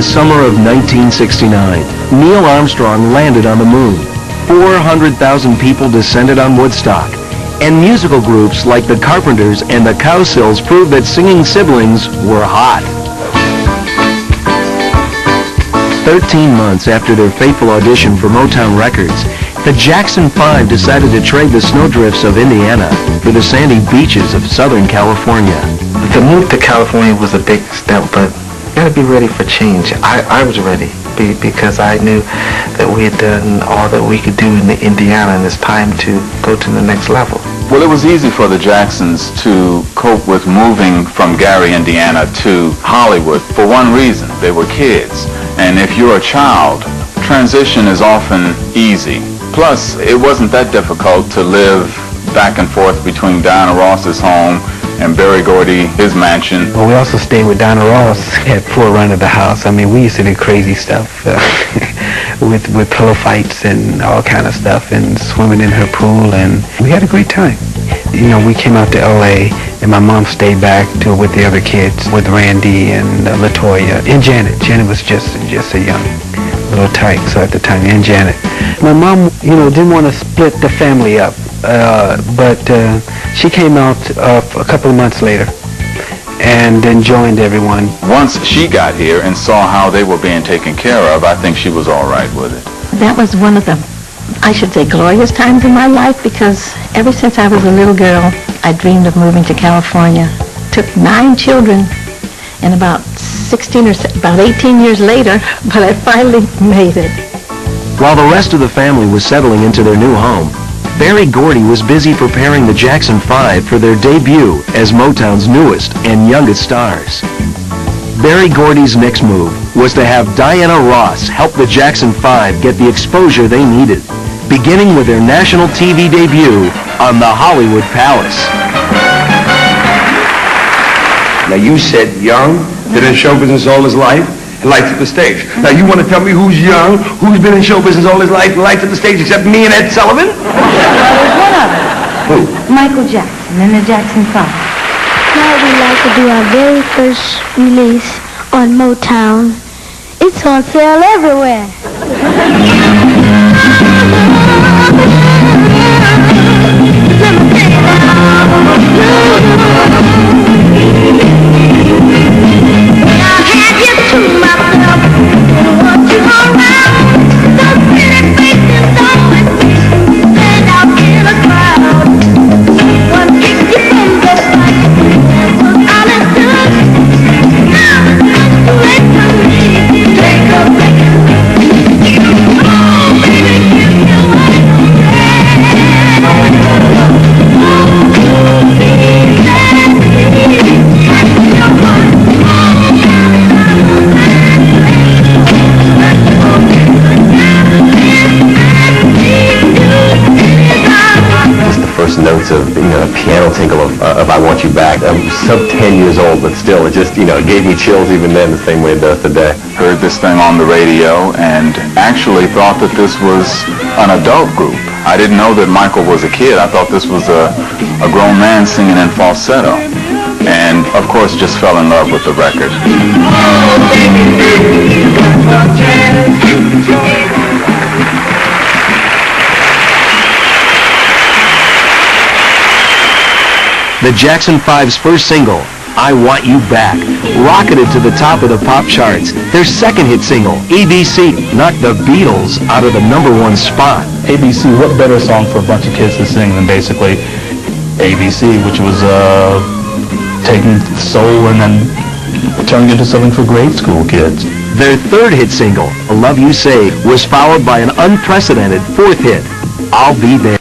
the summer of 1969, Neil Armstrong landed on the moon. 400,000 people descended on Woodstock. And musical groups like the Carpenters and the Cowsills proved that singing siblings were hot. 13 months after their fateful audition for Motown Records, the Jackson 5 decided to trade the snowdrifts of Indiana for the sandy beaches of Southern California. The move to California was a big step, but you gotta be ready for change. I was ready because I knew that we had done all that we could do in Indiana, and it's time to go to the next level. Well, it was easy for the Jacksons to cope with moving from Gary, Indiana to Hollywood for one reason. They were kids. And if you're a child, transition is often easy. Plus, it wasn't that difficult to live back and forth between Diana Ross's home and Berry Gordy, his mansion. Well, we also stayed with Diana Ross at Fort Run of the house. I mean, we used to do crazy stuff with pillow fights and all kind of stuff, and swimming in her pool, and we had a great time. You know, we came out to L.A., and my mom stayed back with the other kids, with Randy and LaToya and Janet. Janet was just a young little tyke, so at the time, and Janet. My mom, you know, didn't want to split the family up, but she came out a couple of months later and then joined everyone. Once she got here and saw how they were being taken care of, I think she was all right with it. That was one of the, I should say, glorious times in my life, because ever since I was a little girl, I dreamed of moving to California. Took 9 children, and about 18 years later, but I finally made it. While the rest of the family was settling into their new home, Berry Gordy was busy preparing the Jackson 5 for their debut as Motown's newest and youngest stars. Berry Gordy's next move was to have Diana Ross help the Jackson 5 get the exposure they needed, beginning with their national TV debut on the Hollywood Palace. Now, you said young, been in show business all his life, and likes the stage. Now, you want to tell me who's young, who's been in show business all his life, and likes the stage, except me and Ed Sullivan? Well, there's one other. Who? Michael Jackson and the Jackson 5. Now we'd like to do our very first release on Motown. It's on sale everywhere. Notes of, you know, a piano tinkle of I Want You Back. I'm sub 10 years old, but still, it just, you know, it gave me chills even then, the same way it does today. Heard this thing on the radio and actually thought that this was an adult group. I didn't know that Michael was a kid. I thought this was a grown man singing in falsetto. And, of course, just fell in love with the record. The Jackson 5's first single, I Want You Back, rocketed to the top of the pop charts. Their second hit single, ABC, knocked the Beatles out of the #1 spot. ABC, what better song for a bunch of kids to sing than basically ABC, which was taking soul and then turning it into something for grade school kids. Their third hit single, Love You Say, was followed by an unprecedented fourth hit, I'll Be There.